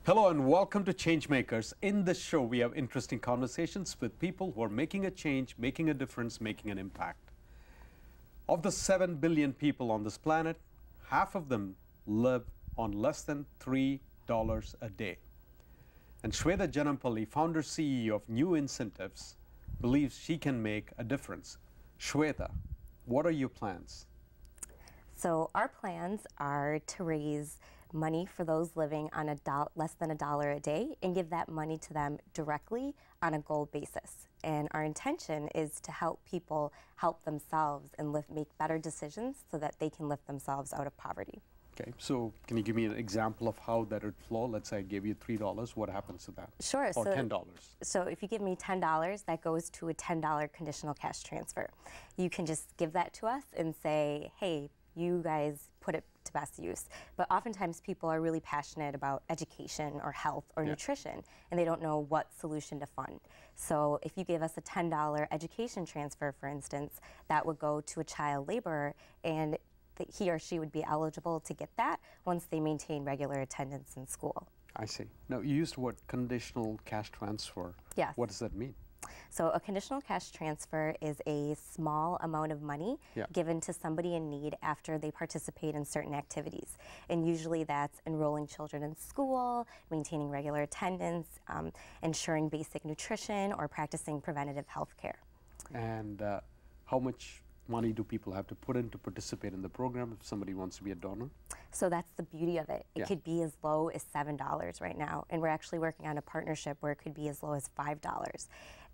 Hello and welcome to Changemakers. In this show, we have interesting conversations with people who are making a change, making a difference, making an impact. Of the 7 billion people on this planet, half of them live on less than $3 a day. And Svetha Janumpali, founder CEO of New Incentives, believes she can make a difference. Svetha, what are your plans? So our plans are to raise money for those living on less than $1 a day and give that money to them directly on a goal basis. And our intention is to help people help themselves and make better decisions so that they can lift themselves out of poverty. Okay, so can you give me an example of how that would flow? Let's say I gave you $3, what happens to that? Sure. Or $10. So if you give me $10, that goes to a $10 conditional cash transfer. You can just give that to us and say, hey, you guys put it to best use. But oftentimes people are really passionate about education or health or nutrition, and they don't know what solution to fund. So if you gave us a $10 education transfer, for instance, that would go to a child laborer, and he or she would be eligible to get that once they maintain regular attendance in school. I see. Now, you used the word conditional cash transfer. Yes. What does that mean? So a conditional cash transfer is a small amount of money given to somebody in need after they participate in certain activities. And usually that's enrolling children in school, maintaining regular attendance, ensuring basic nutrition, or practicing preventative health care. And how much money do people have to put in to participate in the program if somebody wants to be a donor? So that's the beauty of it. It could be as low as $7 right now. And we're actually working on a partnership where it could be as low as $5.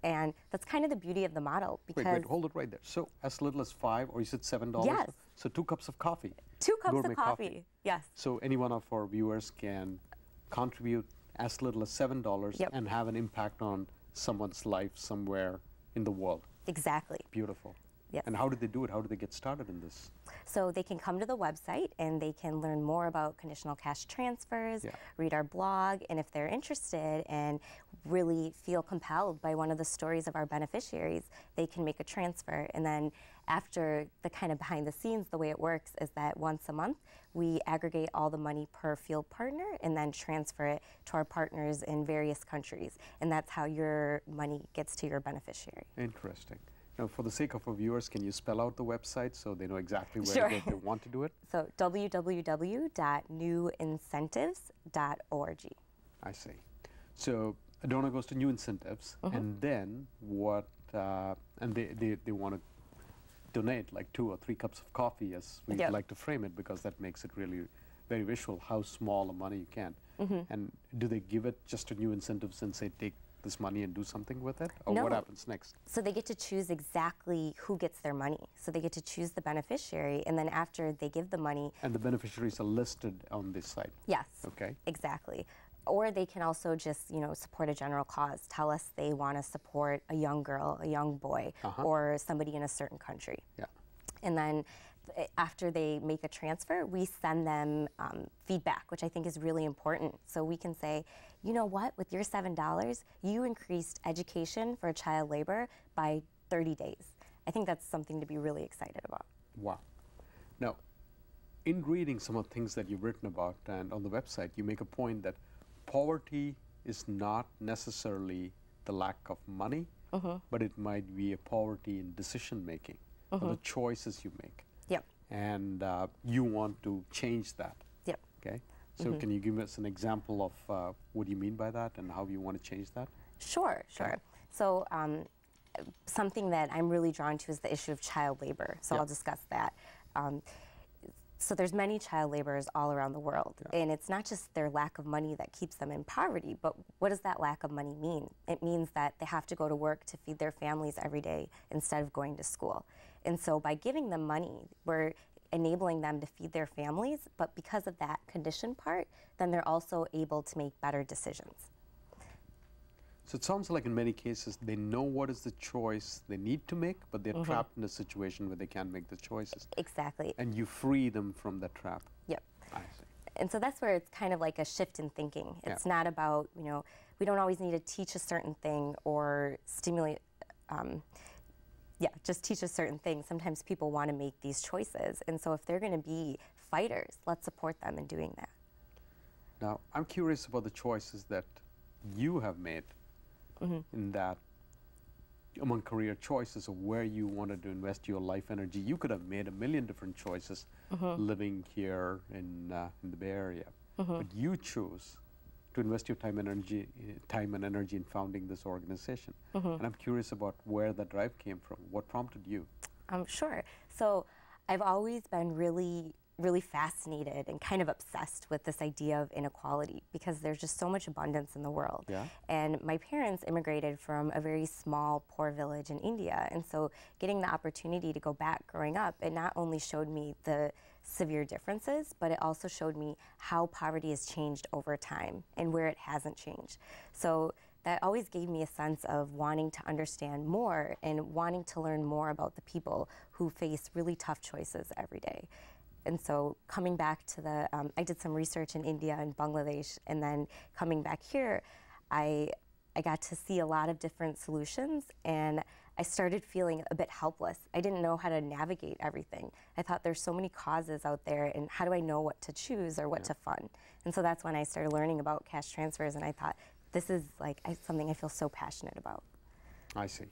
And that's kind of the beauty of the model. Because wait, hold it right there. So as little as $5, or you said $7? Yes. So 2 cups of coffee. 2 cups of coffee, yes. So any one of our viewers can contribute as little as $7 and have an impact on someone's life somewhere in the world. Exactly. Beautiful. Yes. And how did they do it? How did they get started in this? So they can come to the website and they can learn more about conditional cash transfers, read our blog, and if they're interested and really feel compelled by one of the stories of our beneficiaries, they can make a transfer. And then after, the kind of behind the scenes, the way it works is that once a month, we aggregate all the money per field partner and then transfer it to our partners in various countries. And that's how your money gets to your beneficiary. Interesting. Now, for the sake of our viewers, can you spell out the website so they know exactly where to go if they want to do it? So www.newincentives.org. I see. So a donor goes to New Incentives, and then what? And they want to donate like 2 or 3 cups of coffee, as we like to frame it, because that makes it really very visual how small a money you can. And do they give it just to New Incentives and say, take this money and do something with it? Or what happens next? So they get to choose exactly who gets their money. So they get to choose the beneficiary, and then after they give the money... And the beneficiaries are listed on this site? Yes. Okay. Exactly. Or they can also just, support a general cause. Tell us they want to support a young girl, a young boy, or somebody in a certain country. Yeah. And then after they make a transfer, we send them feedback, which I think is really important. So we can say, you know what, with your $7, you increased education for a child labor by 30 days. I think that's something to be really excited about. Wow. Now, in reading some of the things that you've written about and on the website, you make a point that poverty is not necessarily the lack of money, but it might be a poverty in decision making, or the choices you make. Yep. And you want to change that. Yep. Okay. So can you give us an example of what you mean by that and how you want to change that? Sure, sure. Okay. So something that I'm really drawn to is the issue of child labor. So I'll discuss that. So there's many child laborers all around the world, and it's not just their lack of money that keeps them in poverty, but what does that lack of money mean? It means that they have to go to work to feed their families every day instead of going to school. And so by giving them money, we're enabling them to feed their families, but because of that condition part, then they're also able to make better decisions. So it sounds like in many cases they know what is the choice they need to make, but they're trapped in a situation where they can't make the choices. Exactly. And you free them from that trap. Yep. I see. And so that's where it's kind of like a shift in thinking. It's not about, we don't always need to teach a certain thing or stimulate, just teach a certain thing. Sometimes people want to make these choices. And so if they're going to be fighters, let's support them in doing that. Now, I'm curious about the choices that you have made in that among career choices of where you wanted to invest your life energy. You could have made a million different choices living here in the Bay Area, but you chose to invest your time and energy in founding this organization. And I'm curious about where that drive came from. What prompted you? Sure. So I've always been really fascinated and kind of obsessed with this idea of inequality because there's just so much abundance in the world. Yeah. And my parents immigrated from a very small, poor village in India. And so getting the opportunity to go back growing up, it not only showed me the severe differences, but it also showed me how poverty has changed over time and where it hasn't changed. So that always gave me a sense of wanting to understand more and wanting to learn more about the people who face really tough choices every day. And so coming back to the, I did some research in India and Bangladesh, and then coming back here, I got to see a lot of different solutions, and I started feeling a bit helpless. I didn't know how to navigate everything. I thought there's so many causes out there, and how do I know what to choose or what to fund? And so that's when I started learning about cash transfers, and I thought, this is like something I feel so passionate about. I see.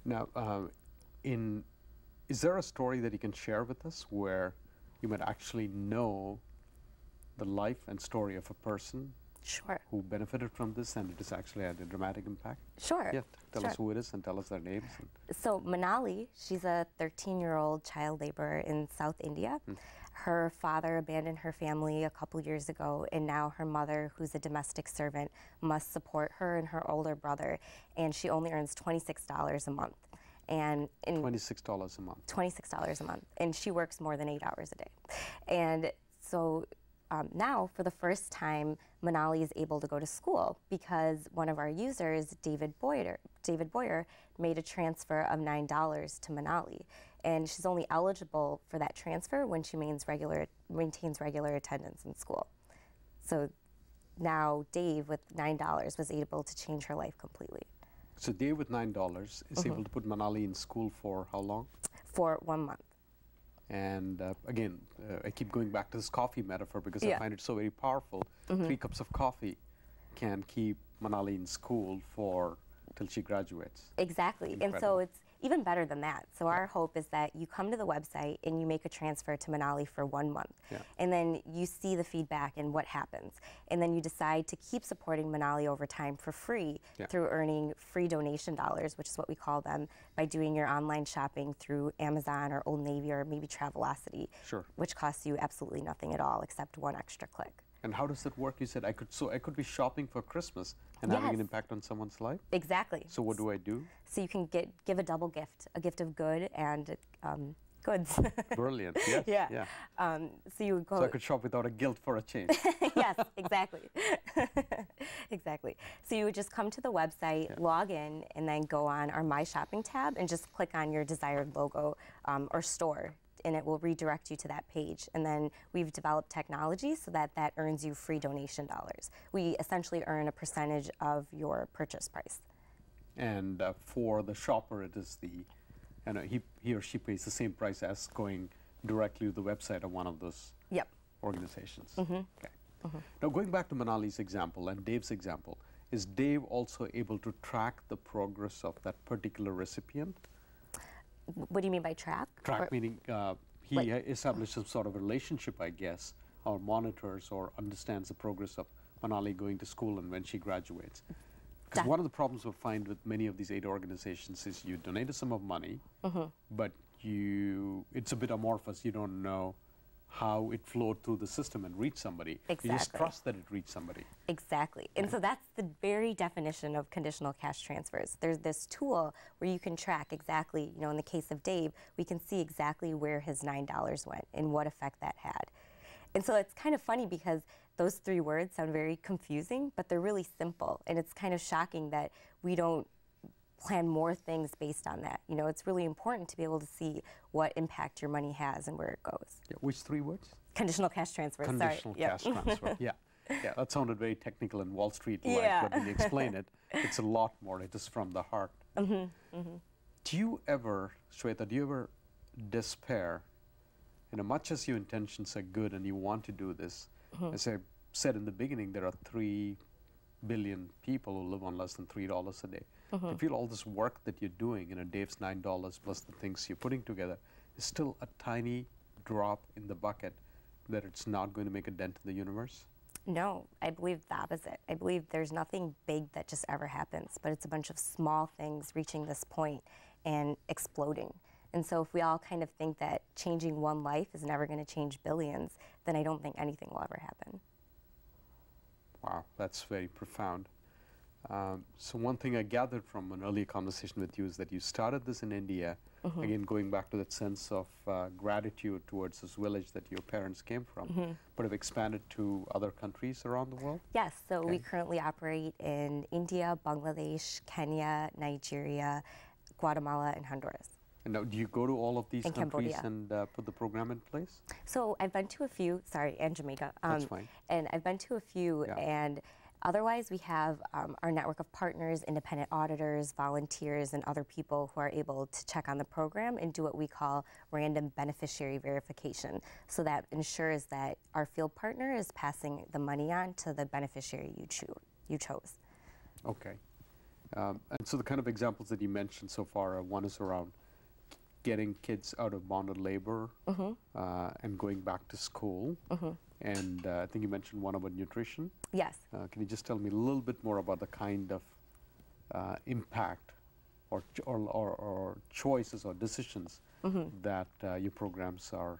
Now, is there a story that you can share with us where you might actually know the life and story of a person Sure. who benefited from this and it has actually had a dramatic impact? Sure. Yeah, tell sure. us who it is and tell us their names. So Manali, she's a 13-year-old child laborer in South India. Her father abandoned her family a couple years ago, and now her mother, who's a domestic servant, must support her and her older brother, and she only earns $26 a month. And $26 a month. $26 a month, and she works more than 8 hours a day. And so now, for the first time, Manali is able to go to school because one of our users, David Boyer, made a transfer of $9 to Manali. And she's only eligible for that transfer when she maintains regular attendance in school. So now Dave, with $9, was able to change her life completely. So Dave with $9 is able to put Manali in school for how long? For 1 month. And again, I keep going back to this coffee metaphor because I find it so very powerful. 3 cups of coffee can keep Manali in school till she graduates. Exactly. Incredible. And so it's even better than that. So our hope is that you come to the website and you make a transfer to Manali for 1 month. And then you see the feedback and what happens. And then you decide to keep supporting Manali over time for free through earning free donation dollars, which is what we call them, by doing your online shopping through Amazon or Old Navy or maybe Travelocity, which costs you absolutely nothing at all except 1 extra click. And how does it work? You said I could be shopping for Christmas and having an impact on someone's life? Exactly. So what do I do? So you can give a double gift, a gift of good and goods. Brilliant. Yes. Yeah. So you would go. So I could shop without a guilt for a change. Yes, exactly. Exactly. So you would just come to the website, log in, and then go on our My Shopping tab and just click on your desired logo or store, and it will redirect you to that page. And then we've developed technology so that earns you free donation dollars. We essentially earn a percentage of your purchase price. And for the shopper, it is he or she pays the same price as going directly to the website of one of those organizations. Okay. Now going back to Manali's example and Dave's example, is Dave also able to track the progress of that particular recipient? What do you mean by track? Track meaning he established some sort of relationship, I guess, or monitors or understands the progress of Manali going to school and when she graduates. Because one of the problems we find with many of these aid organizations is you donate a sum of money, but it's a bit amorphous. You don't know how it flowed through the system and reached somebody. Exactly. You just trust that it reached somebody. Exactly. And so that's the very definition of conditional cash transfers. There's this tool where you can track exactly, in the case of Dave, we can see exactly where his $9 went and what effect that had. And so it's kind of funny because those 3 words sound very confusing, but they're really simple. And it's kind of shocking that we don't plan more things based on that. It's really important to be able to see what impact your money has and where it goes. Yeah, which 3 words? Conditional cash transfers. Conditional cash transfer. Yeah, that sounded very technical and Wall Street-like, but when you explain it, it's a lot more. It is from the heart. Do you ever, Svetha, despair, much as your intentions are good and you want to do this, and say, said in the beginning, there are 3 billion people who live on less than $3 a day. To feel all this work that you're doing, Dave's $9 plus the things you're putting together is still a tiny drop in the bucket, that it's not going to make a dent in the universe? No, I believe the opposite. I believe there's nothing big that just ever happens, but it's a bunch of small things reaching this point and exploding. And so if we all kind of think that changing one life is never going to change billions, then I don't think anything will ever happen. Wow, that's very profound. So one thing I gathered from an earlier conversation with you is that you started this in India, again going back to that sense of gratitude towards this village that your parents came from, but have expanded to other countries around the world? Yes, so we currently operate in India, Bangladesh, Kenya, Nigeria, Guatemala, and Honduras. And now, do you go to all of these And countries Cambodia. and put the program in place? So I've been to a few, sorry, and Jamaica. That's fine. And I've been to a few, and otherwise we have our network of partners, independent auditors, volunteers, and other people who are able to check on the program and do what we call random beneficiary verification. So that ensures that our field partner is passing the money on to the beneficiary you chose. Okay. And so the kind of examples that you mentioned so far, one is around getting kids out of bonded labor and going back to school. And I think you mentioned one about nutrition. Yes. Can you just tell me a little bit more about the kind of impact or choices or decisions that your programs are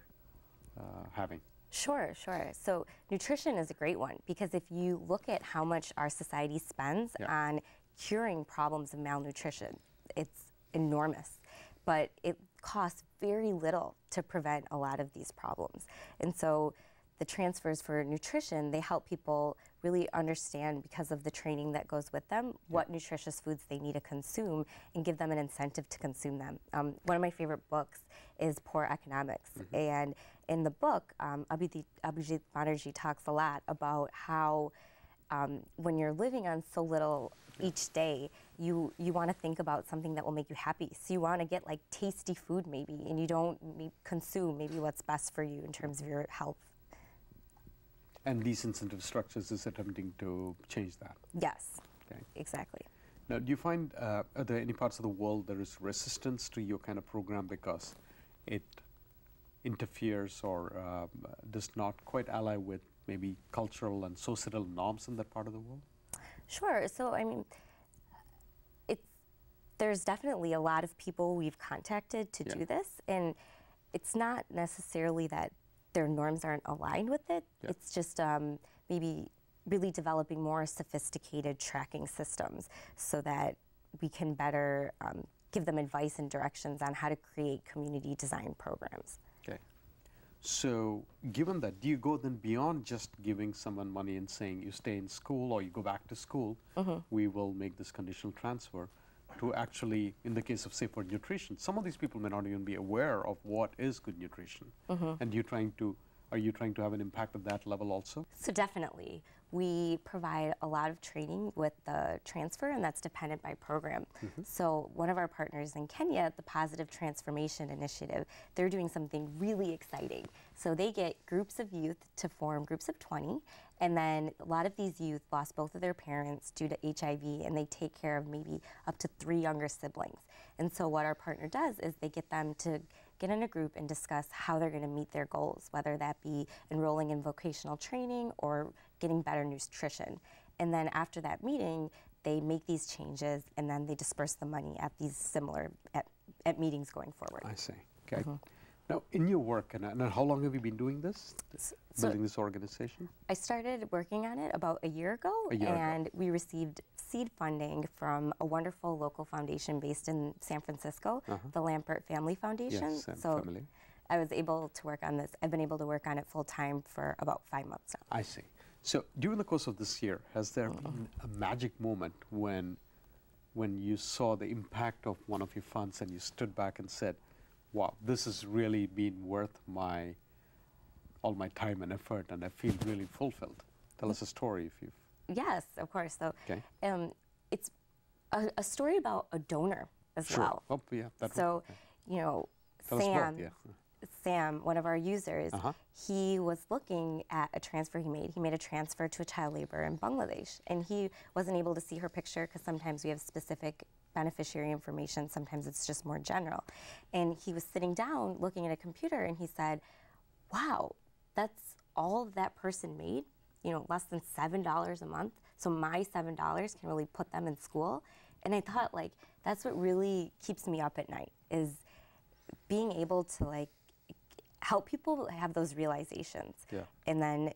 having? Sure, sure. So nutrition is a great one, because if you look at how much our society spends on curing problems of malnutrition, it's enormous. But it costs very little to prevent a lot of these problems. And so the transfers for nutrition, they help people really understand, because of the training that goes with them, what nutritious foods they need to consume and give them an incentive to consume them. One of my favorite books is Poor Economics. And in the book, Abhijit Banerjee talks a lot about how when you're living on so little each day, you want to think about something that will make you happy. So you want to get like tasty food maybe, and you don't consume maybe what's best for you in terms of your health. And these incentive structures is attempting to change that? Yes, okay. Exactly. Now, do you find, are there any parts of the world there is resistance to your kind of program because it interferes or does not quite ally with maybe cultural and societal norms in that part of the world? Sure. So, I mean, there's definitely a lot of people we've contacted to do this, and it's not necessarily that their norms aren't aligned with it. It's just maybe really developing more sophisticated tracking systems so that we can better give them advice and directions on how to create community design programs. Okay. So given that, do you go then beyond just giving someone money and saying you stay in school or you go back to school, we will make this conditional transfer, to actually, in the case of, say, for nutrition, some of these people may not even be aware of what is good nutrition. And are you trying to have an impact at that level also? So definitely. We provide a lot of training with the transfer, and that's dependent by program. So one of our partners in Kenya, the Positive Transformation Initiative, they're doing something really exciting. So they get groups of youth to form groups of 20, and then a lot of these youth lost both of their parents due to HIV, and they take care of maybe up to 3 younger siblings. And so what our partner does is they get them to get in a group and discuss how they're going to meet their goals, whether that be enrolling in vocational training or getting better nutrition. And then after that meeting, they make these changes, and then they disperse the money at these similar, at meetings going forward. I see. Okay. Now, in your work, and how long have you been doing this, building this organization? I started working on it about a year ago, and we received seed funding from a wonderful local foundation based in San Francisco, the Lampert Family Foundation. Yes, so family. I was able to work on this. I've been able to work on it full time for about 5 months now. I see. So during the course of this year, has there been a magic moment when you saw the impact of one of your funds and you stood back and said, wow, this has really been worth all my time and effort, and I feel really fulfilled? Tell us a story if you've... Yes, of course. So it's a story about a donor as well. Oh, yeah. So, you know, Tell us both, Sam, one of our users, he was looking at a transfer he made. He made a transfer to a child laborer in Bangladesh, and he wasn't able to see her picture because sometimes we have specific beneficiary information, sometimes it's just more general. And he was sitting down looking at a computer, and he said, wow, that's all that person made, you know, less than $7 a month. So my $7 can really put them in school. And I thought, like, that's what really keeps me up at night, is being able to, like, help people have those realizations, and then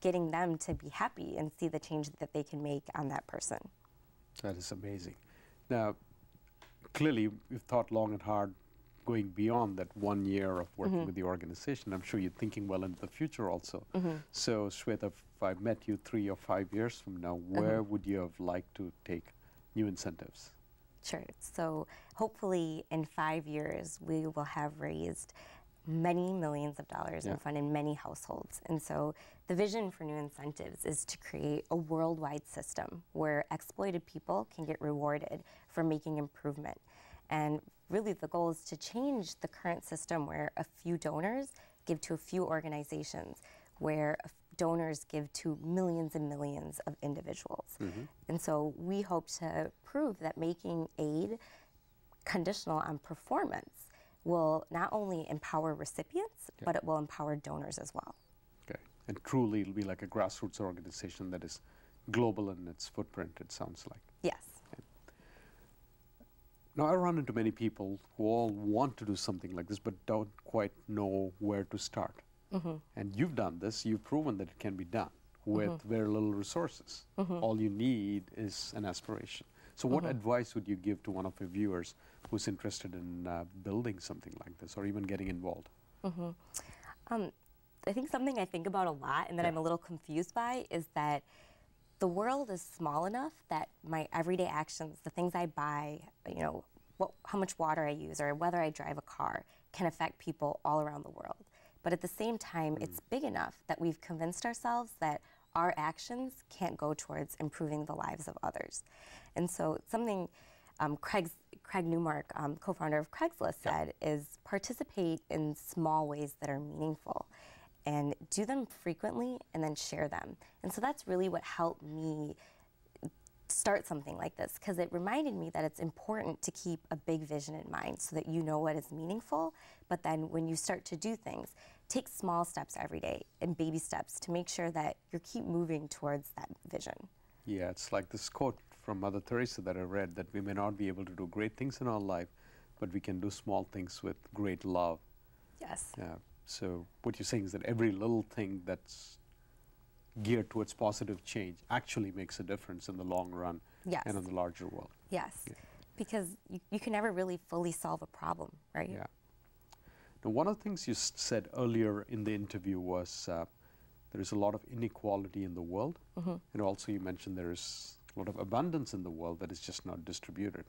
getting them to be happy and see the change that they can make on that person. That is amazing. Now, clearly, you've thought long and hard going beyond that 1 year of working with the organization. I'm sure you're thinking well into the future also. So, Svetha, if I met you 3 or 5 years from now, where would you have liked to take new incentives? Sure. So, hopefully, in 5 years, we will have raised many millions of dollars and funded many households. And so the vision for new incentives is to create a worldwide system where exploited people can get rewarded for making improvement. And really the goal is to change the current system where a few donors give to a few organizations, where donors give to millions and millions of individuals. And so we hope to prove that making aid conditional on performance will not only empower recipients, but it will empower donors as well. Okay. And truly it'll be like a grassroots organization that is global in its footprint, it sounds like. Yes. Okay. Now, I run into many people who all want to do something like this, but don't quite know where to start. And you've done this, you've proven that it can be done with very little resources. All you need is an aspiration. So what advice would you give to one of your viewers who's interested in building something like this or even getting involved? I think something I think about a lot and that I'm a little confused by is that the world is small enough that my everyday actions, the things I buy, you know, how much water I use or whether I drive a car can affect people all around the world. But at the same time, it's big enough that we've convinced ourselves that our actions can't go towards improving the lives of others. And so something Craig Newmark, co-founder of Craigslist, said is participate in small ways that are meaningful and do them frequently and then share them. And so that's really what helped me start something like this, because it reminded me that it's important to keep a big vision in mind so that you know what is meaningful, but then when you start to do things, take small steps every day and baby steps to make sure that you keep moving towards that vision. Yeah, it's like this quote from Mother Teresa that I read, that we may not be able to do great things in our life, but we can do small things with great love. Yes. Yeah. So what you're saying is that every little thing that's geared towards positive change actually makes a difference in the long run and in the larger world. Yes, because you can never really fully solve a problem, right? Yeah. Now, one of the things you said earlier in the interview was there is a lot of inequality in the world, and also you mentioned there is a lot of abundance in the world that is just not distributed.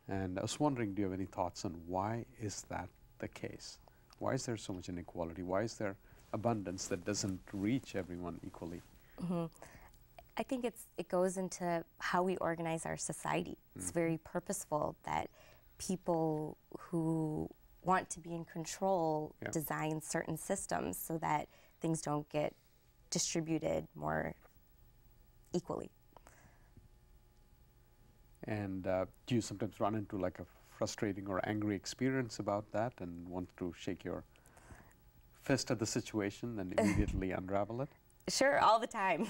And I was wondering, do you have any thoughts on why is that the case? Why is there so much inequality? Why is there abundance that doesn't reach everyone equally? I think it goes into how we organize our society. It's very purposeful that people who want to be in control design certain systems so that things don't get distributed more equally. And do you sometimes run into like a frustrating or angry experience about that and want to shake your fist at the situation and immediately unravel it? Sure, all the time.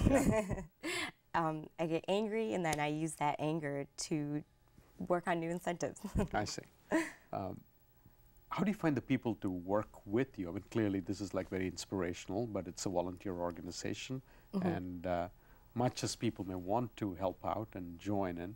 I get angry and then I use that anger to work on new incentives. I see. How do you find the people to work with you? I mean, clearly this is like very inspirational, but it's a volunteer organization, and much as people may want to help out and join in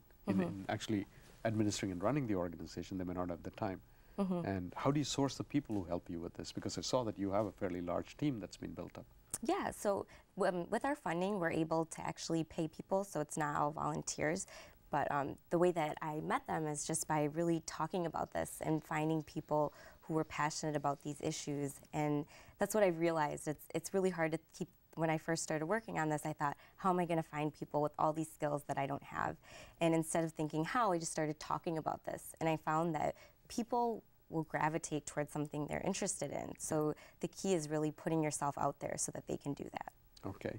actually administering and running the organization, they may not have the time. And how do you source the people who help you with this? Because I saw that you have a fairly large team that's been built up. Yeah, so with our funding, we're able to actually pay people, so it's not all volunteers. But the way that I met them is just by really talking about this and finding people who were passionate about these issues. And that's what I've realized. It's really hard to keep. When I first started working on this, I thought, how am I going to find people with all these skills that I don't have? And instead of thinking how, I just started talking about this. And I found that people will gravitate towards something they're interested in. So the key is really putting yourself out there so that they can do that. Okay.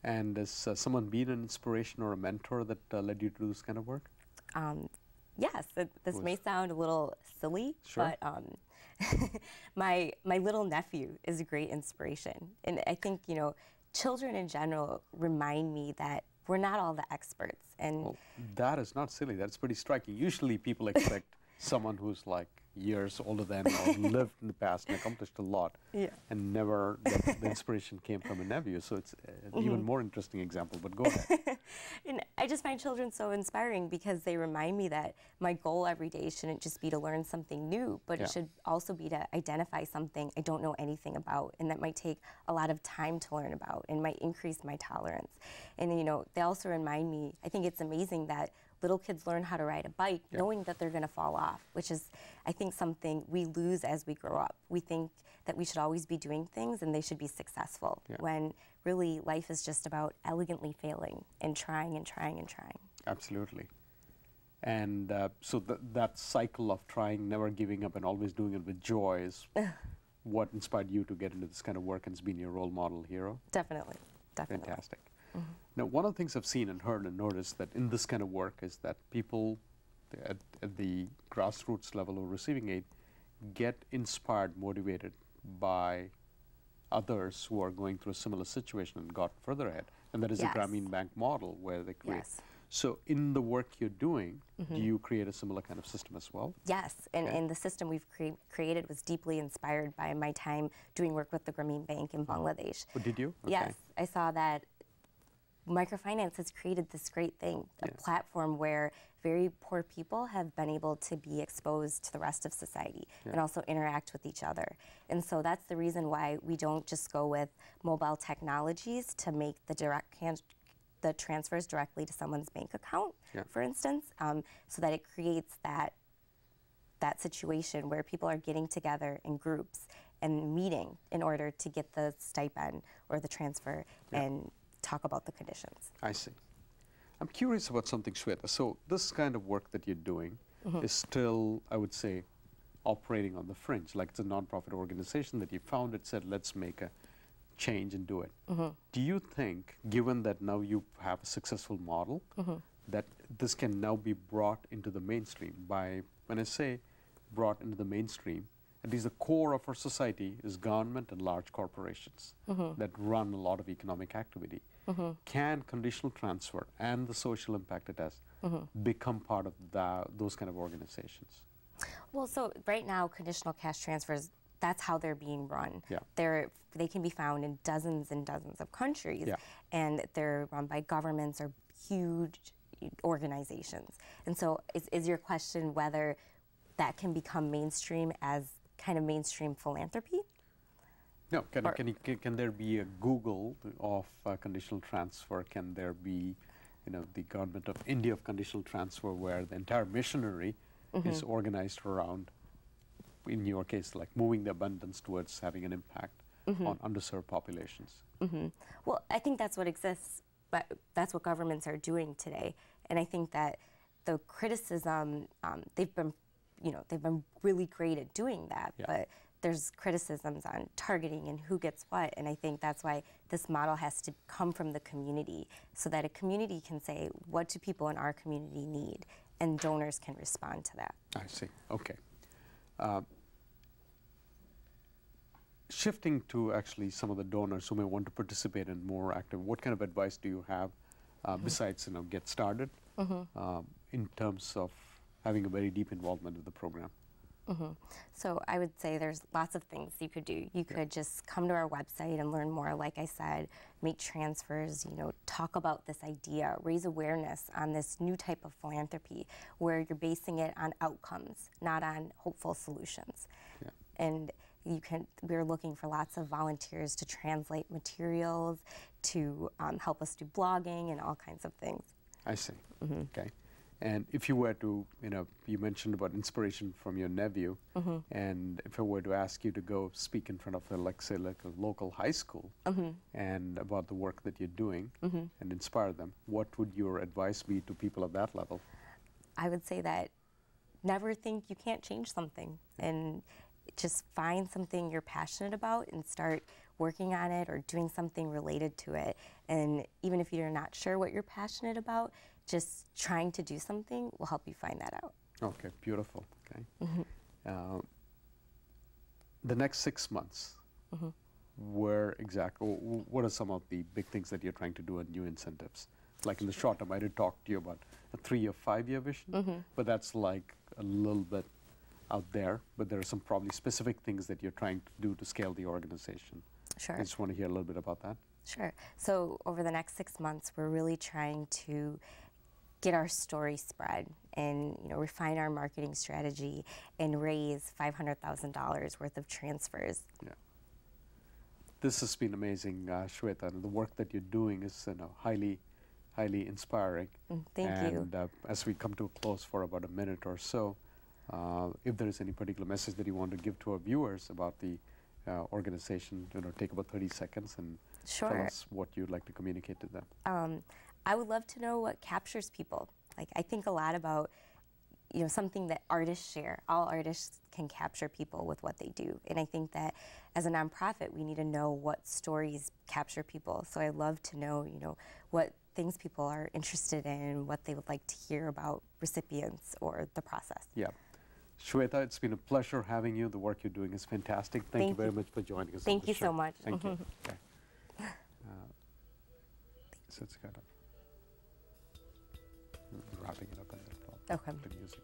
And has someone been an inspiration or a mentor that led you to do this kind of work? Yes, this may sound a little silly, Sure. but my little nephew is a great inspiration. And I think, you know, children in general remind me that we're not all the experts. And Well, that is not silly. That's pretty striking. Usually people expect someone who's like years older than or lived in the past and accomplished a lot, yeah. and never the inspiration came from a nephew. So it's an even more interesting example, but go ahead. And I just find children so inspiring because they remind me that my goal every day shouldn't just be to learn something new, but Yeah. it should also be to identify something I don't know anything about and that might take a lot of time to learn about and might increase my tolerance. And, you know, they also remind me, I think it's amazing that little kids learn how to ride a bike Yeah. knowing that they're going to fall off, which is, I think, something we lose as we grow up. We think that we should always be doing things and they should be successful, Yeah. when really life is just about elegantly failing and trying and trying and trying. Absolutely. And so that cycle of trying, never giving up, and always doing it with joy is what inspired you to get into this kind of work and has been your role model hero? Definitely, definitely. Fantastic. Now, one of the things I've seen and heard and noticed that in this kind of work is that people at the grassroots level of receiving aid get inspired, motivated by others who are going through a similar situation and got further ahead. And that is Yes. the Grameen Bank model where they create. Yes. So in the work you're doing, do you create a similar kind of system as well? Yes, and, Okay. and the system we've created was deeply inspired by my time doing work with the Grameen Bank in Bangladesh. Oh, did you? Okay. Yes, I saw that microfinance has created this great thing, a Yes. platform where very poor people have been able to be exposed to the rest of society and also interact with each other. And so that's the reason why we don't just go with mobile technologies to make the the transfers directly to someone's bank account, Yeah. for instance, so that it creates that situation where people are getting together in groups and meeting in order to get the stipend or the transfer and talk about the conditions. I see. I'm curious about something, Shweta. So this kind of work that you're doing is still, I would say, operating on the fringe. Like it's a nonprofit organization that you founded, said, let's make a change and do it. Do you think, given that now you have a successful model, that this can now be brought into the mainstream? By, when I say brought into the mainstream, at least the core of our society is government and large corporations that run a lot of economic activity. Can conditional transfer and the social impact it has become part of those kind of organizations? Well, so right now, conditional cash transfers, that's how they're being run. Yeah. They can be found in dozens and dozens of countries, Yeah. and they're run by governments or huge organizations. And so is your question whether that can become mainstream as kind of mainstream philanthropy? No, can there be a Google of conditional transfer? Can there be, the government of India of conditional transfer, where the entire missionary is organized around, in your case, like moving the abundance towards having an impact on underserved populations? Well, I think that's what exists, but that's what governments are doing today. And I think that the criticism, they've been really great at doing that, Yeah. but there's criticisms on targeting and who gets what, and I think that's why this model has to come from the community, so that a community can say, what do people in our community need, and donors can respond to that. I see. Okay. Shifting to actually some of the donors who may want to participate in more active, what kind of advice do you have besides get started in terms of having a very deep involvement in the program? So I would say there's lots of things you could do. You could just come to our website and learn more, like I said, make transfers, talk about this idea, raise awareness on this new type of philanthropy where you're basing it on outcomes, not on hopeful solutions. Yeah. And we're looking for lots of volunteers to translate materials, to help us do blogging and all kinds of things. I see. Okay. And if you were to, you mentioned about inspiration from your nephew, and if I were to ask you to go speak in front of, a local high school, and about the work that you're doing, and inspire them, what would your advice be to people at that level? I would say that never think you can't change something, and just find something you're passionate about and start working on it or doing something related to it. And even if you're not sure what you're passionate about, just trying to do something will help you find that out. Okay, beautiful. Okay. The next 6 months, where exactly, what are some of the big things that you're trying to do and new incentives? Like in the short term, I did talk to you about a 3 or 5 year vision, but that's like a little bit out there, but there are some probably specific things that you're trying to do to scale the organization. Sure. I just want to hear a little bit about that. Sure. So over the next 6 months, we're really trying to get our story spread and refine our marketing strategy and raise $500,000 worth of transfers. Yeah. This has been amazing, Shweta, and the work that you're doing is highly inspiring. Thank you. And as we come to a close for about a minute or so, if there is any particular message that you want to give to our viewers about the organization, take about 30 seconds and Sure. tell us what you'd like to communicate to them. I would love to know what captures people. Like, I think a lot about something that artists share. All artists can capture people with what they do. And I think that as a nonprofit, we need to know what stories capture people. So I'd love to know, what things people are interested in, what they would like to hear about recipients or the process. Yeah. Shweta, it's been a pleasure having you. The work you're doing is fantastic. Thank you very much for joining us. Thank you so much. Thank you. Okay. So it's kind of wrapping it up a little. Okay. The music.